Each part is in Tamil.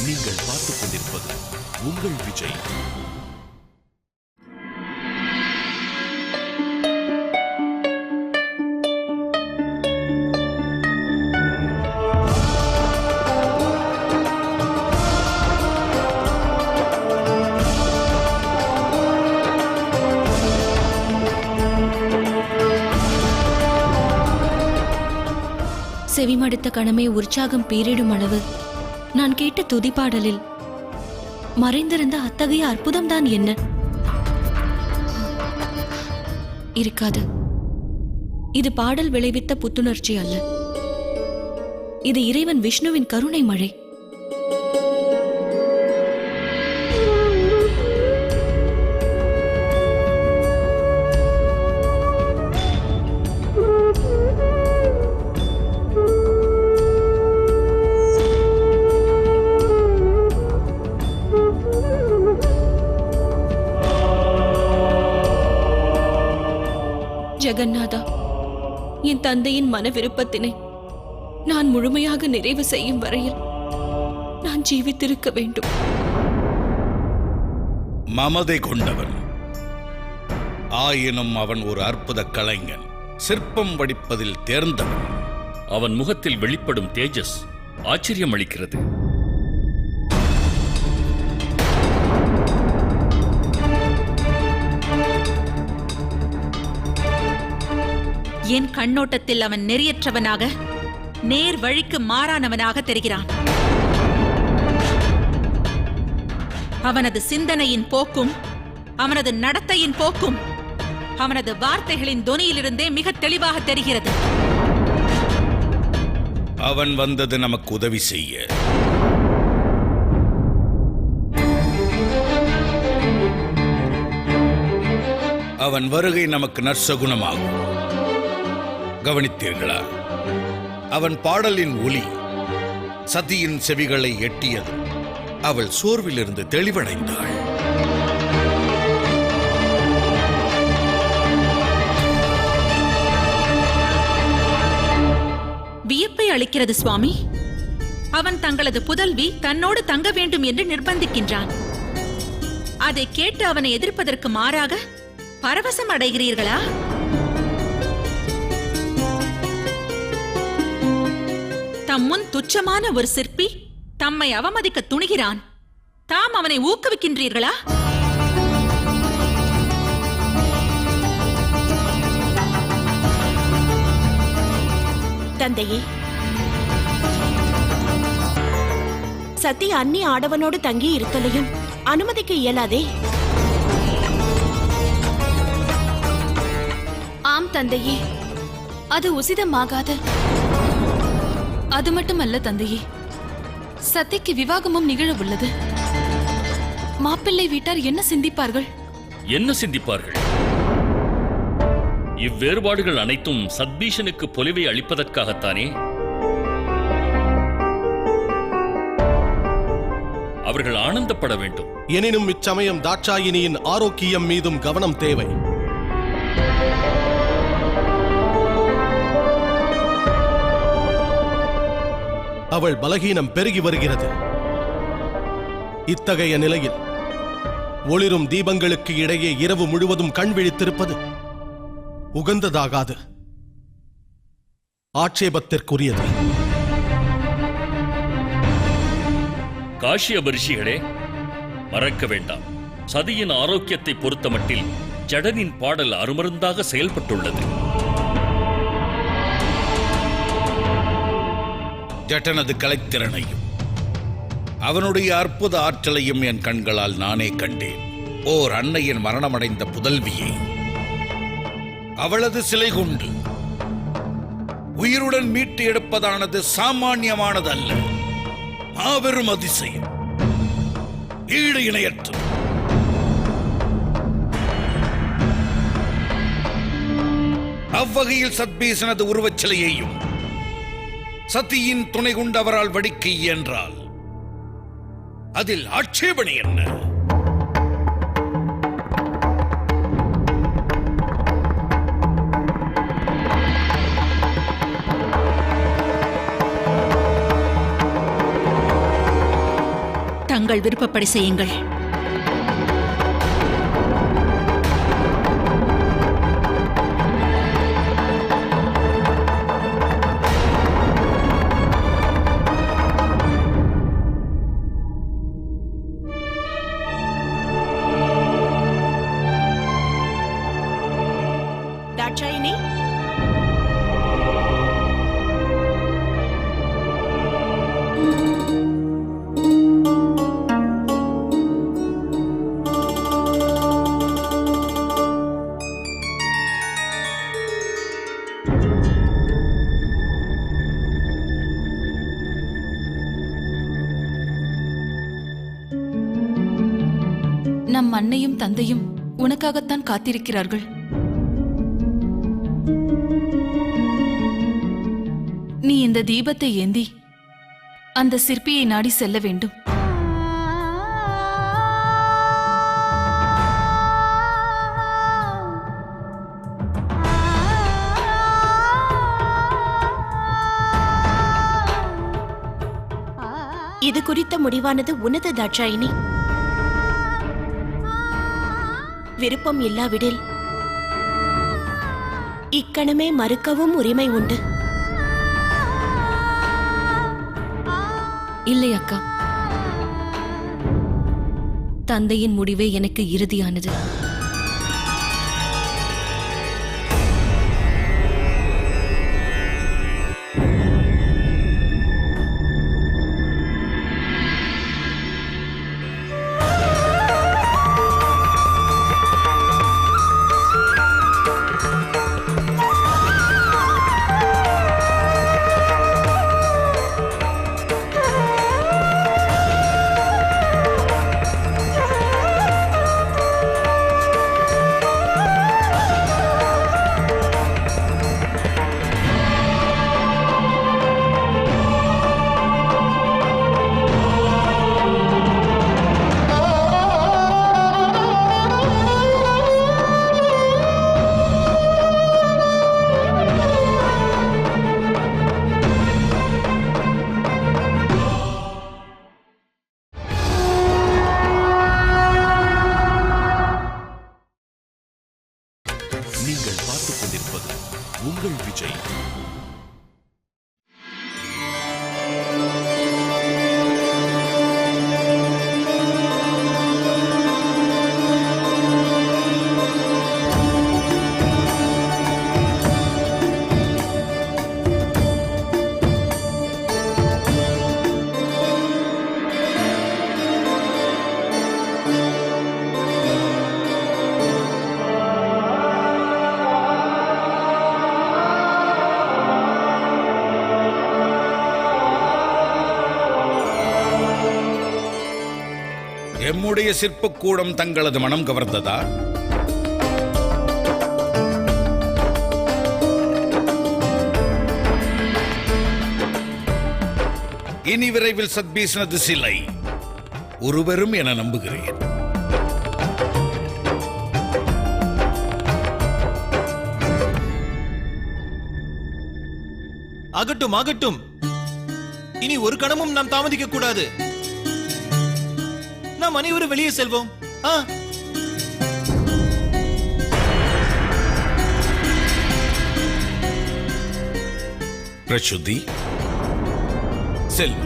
நீங்கள் பார்த்துக் கொண்டிருப்பது உங்கள் விஜய். செவிமடுத்த கணமே உற்சாகம் பீரிடும் அளவு நான் கேட்ட துதிப்பாடலில் மறைந்திருந்த அத்தகைய அற்புதம்தான் என்ன? இருக்காது. இது பாடல் விளைவித்த புத்துணர்ச்சி அல்ல. இது இறைவன் விஷ்ணுவின் கருணை மழை. ஜெகநாதா, என் தந்தையின் மன விருப்பத்தினை நான் முழுமையாக நிறைவு செய்யும் வரையில் நான் ஜீவித்திருக்க வேண்டும். மமதை கொண்டவன், ஆயினும் அவன் ஒரு அற்புத கலைஞன், சிற்பம் வடிப்பதில் தேர்ந்தவன். அவன் முகத்தில் வெளிப்படும் தேஜஸ் ஆச்சரியம் அளிக்கிறது. என் கண்ணோட்டத்தில் அவன் நெறியற்றவனாக, நேர் வழிக்கு மாறானவனாக தெரிகிறான். அவனது சிந்தனையின் போக்கும், அவனது நடத்தையின் போக்கும், அவனது வார்த்தைகளின் தொனியிலிருந்தே மிக தெளிவாக தெரிகிறது. அவன் வந்தது நமக்கு உதவி செய்ய. அவன் வருகை நமக்கு நற்சகுணமாகும். கவனித்தீர்களா? அவன் பாடலின் ஒலி சதியின் செவிகளை எட்டியது. அவள் சோர்விலிருந்து தெளிவடைந்தாள். வியப்பை அளிக்கிறது சுவாமி. அவன் தங்களது புதல்வி தன்னோடு தங்க வேண்டும் என்று நிர்பந்திக்கின்றான். அதை கேட்டு அவனை எதிர்ப்பதற்கு மாறாக பரவசம் அடைகிறீர்களா? தம் முன் துச்சமான ஒரு சிற்பி தம்மை அவமதிக்க துணிகிறான். தாம் அவனை ஊக்குவிக்கின்றீர்களா? தந்தையே, சத்தி அன்னி ஆடவனோடு தங்கி இருத்தலையும் அனுமதிக்க இயலாதே. ஆம் தந்தையே, அது உசிதமாகாது. அது மட்டுமல்ல தந்தையே, சத்திக்கு விவாகமும் நிகழ உள்ளது. மாப்பிள்ளை வீட்டார் என்ன சிந்திப்பார்கள்? என்ன சிந்திப்பார்கள்? இவ்வேறுபாடுகள் அனைத்தும் சத்பீஷனுக்கு பொலிவை அளிப்பதற்காகத்தானே? அவர்கள் ஆனந்தப்பட வேண்டும். எனினும் இச்சமயம் தாட்சாயினியின் ஆரோக்கியம் மீதும் கவனம் தேவை. அவள் பலகீனம் பெருகி வருகிறது. இத்தகைய நிலையில் ஒளிரும் தீபங்களுக்கு இடையே இரவு முழுவதும் கண் விழித்திருப்பது உகந்ததாகாது, ஆட்சேபத்திற்குரியது. காஷ்யப ரிஷிகளே, மறக்க வேண்டாம், சதியின் ஆரோக்கியத்தை பொறுத்தமட்டில் ஜடனின் பாடல் அருமருந்தாக செயல்பட்டுள்ளது. ஜட்டனது கலைத்திறனையும் அவனுடைய அற்புத ஆற்றலையும் என் கண்களால் நானே கண்டேன். ஓர் அன்னையின் மரணமடைந்த புதல்வியை அவளது சிலை கொண்டு உயிருடன் மீட்டு எடுப்பதானது சாமானியமானதல்ல, மாபெரும் அதிசயம், ஈடு இணையற்றது. அவ்வகையில் சத்பீசனது உருவச்சிலையையும் சதியின் துணை கொண்டு அவரால் வடிக்க இயன்றால் அதில் ஆட்சேபனை என்ன? தங்கள் விருப்பப்படி செய்யுங்கள். தாட்சாயினி, நம் அன்னையும் தந்தையும் உனக்காகத்தான் காத்திருக்கிறார்கள். நீ இந்த தீபத்தை ஏந்தி அந்த சிற்பியை நாடி செல்ல வேண்டும். இது குறித்த முடிவானது உனது தாட்சாயினி. விருப்பம் இல்லாவிடில் இக்கணமே மறுக்கவும் உரிமை உண்டு. இல்லை அக்கா, தந்தையின் முடிவே எனக்கு இறுதியானது. நீங்கள் பார்த்துக் கொண்டிருப்பது உங்கள் விஜய். எம்முடைய சிற்பக்கூடம் தங்களது மனம் கவர்ந்ததா? இனி விரைவில் சத்பீஸ்னது சிலை ஒருவரும் என நம்புகிறேன். ஆகட்டும் ஆகட்டும், இனி ஒரு கணமும் நாம் தாமதிக்க கூடாது. நாம் அனைவரும் வெளியே செல்வோம். பிரசுத்தி, செல்.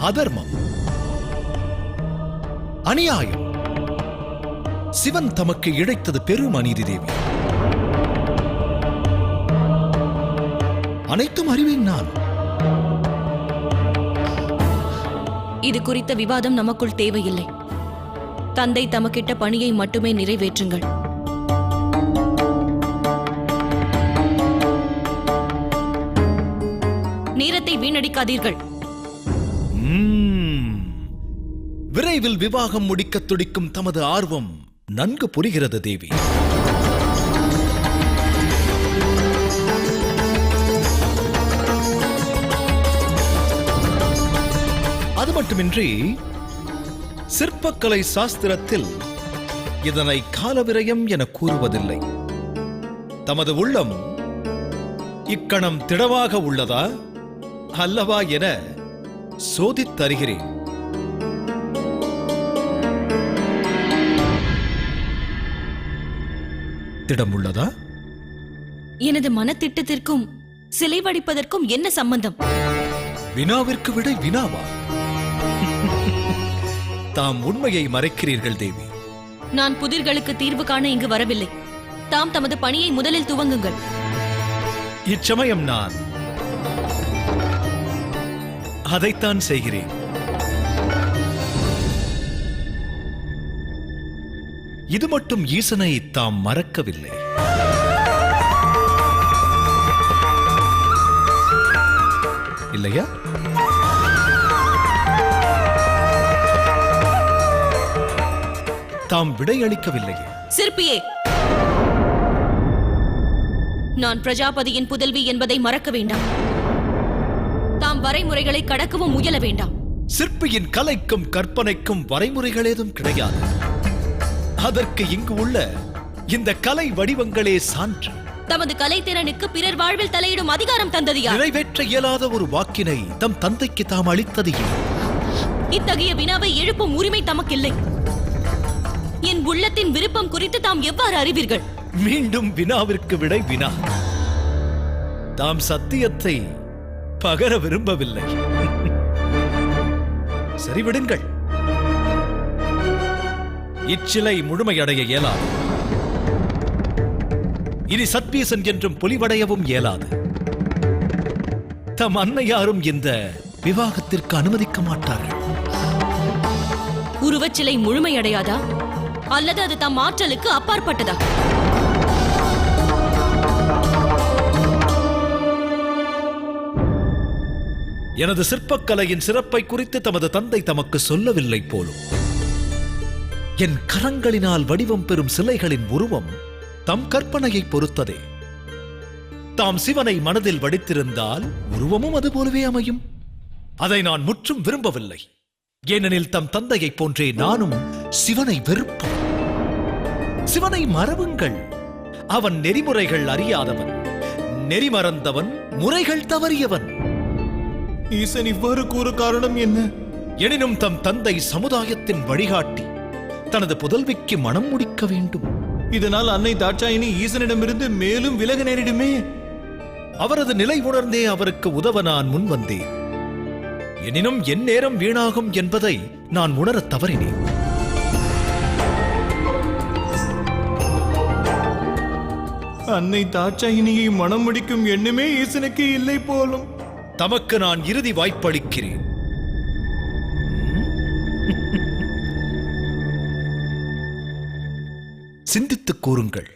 அதர்மம், அநியாயம், சிவன் தமக்கு இழைத்தது பெரும் அநீதி தேவி. அனைத்தும் அறிவேன் நான். இது குறித்த விவாதம் நமக்குள் தேவையில்லை. தந்தை தமக்கிட்ட பணியை மட்டுமே நிறைவேற்றுங்கள். நேரத்தை வீணடிக்காதீர்கள். விரைவில் விவாகம் முடிக்க துடிக்கும் தமது ஆர்வம் நன்கு புரிகிறது தேவி. அது மட்டுமின்றி சிற்பக்கலை சாஸ்திரத்தில் இதனை காலவிரயம் என கூறுவதில்லை. தமது உள்ளம் இக்கணம் திடமாக உள்ளதா அல்லவா என சோதித்தருகிறேன். திடம் உள்ளதா? எனது மனத்திட்டத்திற்கும் சிலை வடிப்பதற்கும் என்ன சம்பந்தம்? வினாவிற்கு விடை வினாவா? தாம் உண்மையை மறைக்கிறீர்கள் தேவி. நான் புதிர்களுக்கு தீர்வு காண இங்கு வரவில்லை. தாம் தமது பணியை முதலில் துவங்குங்கள். இச்சமயம் நான் அதைத்தான் செய்கிறேன். இது மட்டும் ஈசனை தாம் மறக்கவில்லை. இல்லையா? தாம் விடையளிக்கவில்லையே. சிற்பியே, நான் பிரஜாபதியின் புதல்வி என்பதை மறக்க வேண்டாம். தாம் வரைமுறைகளை கடக்கவும் முயல வேண்டாம். சிற்பியின் கலைக்கும் கற்பனைக்கும் வரைமுறைகள் ஏதும் கிடையாது. அதற்கு இங்கு உள்ள இந்த கலை வடிவங்களே சான்று. தமது கலைத்திறனுக்கு பிறர் வாழ்வில் தலையிடும் அதிகாரம் தந்தது யார்? நிறைவேற்ற இயலாத ஒரு வாக்கினை தம் தந்தைக்கு தாம் அளித்தது ஏன்? இத்தகைய வினாவை எழுப்பும் உரிமை தமக்கில்லை. என் உள்ளத்தின் விருப்பம் குறித்து தாம் எவ்வாறு அறிவீர்கள்? மீண்டும் வினாவிற்கு விடை வினா. தாம் சத்தியத்தை பகர விரும்பவில்லை. சரி, விடுங்கள். இச்சிலை முழுமையடைய இயலாது. இனி சத்பீசன் என்றும் பொலிவடையவும் இயலாது. தம் அன்னையாரும் இந்த விவாகத்திற்கு அனுமதிக்க மாட்டார்கள். உருவச்சிலை முழுமையடையாதா அல்லது அது தம் ஆற்றலுக்கு அப்பாற்பட்டதா? எனது சிற்பக்கலையின் சிறப்பை குறித்து தமது தந்தை தமக்கு சொல்லவில்லை போலும். என் கரங்களினால் வடிவம் பெறும் சிலைகளின் உருவம் தம் கற்பனையை பொறுத்ததே. தாம் சிவனை மனதில் வடித்திருந்தால் உருவமும் அதுபோலவே அமையும். அதை நான் முற்றும் விரும்பவில்லை. ஏனெனில் தம் தந்தையைப் போன்றே நானும் சிவனை வெறுப்பேன். சிவனை மறவுங்கள். அவன் நெறிமுறைகள் அறியாதவன், நெறிமறந்தவன், முறைகள் தவறியவன். ஈசன் இவ்வாறு கூற காரணம் என்ன? எனினும் தம் தந்தை சமுதாயத்தின் வழிகாட்டி தனது புதல்விக்கு மனம் முடிக்க வேண்டும். இதனால் அன்னை தாட்சாயினி ஈசனிடமிருந்து மேலும் விலக நேரிடுமே. அவரது நிலை உணர்ந்தே அவருக்கு உதவ நான் முன் வந்தேன். எனினும் என் நேரம் வீணாகும் என்பதை நான் உணரத் தவறினேன். அன்னை தாட்சாயினியை மனம் முடிக்கும் எண்ணமே ஈசனுக்கு இல்லை போலும். தமக்கு நான் இறுதி வாய்ப்பளிக்கிறேன். சிந்தித்துக் கூறுங்கள்.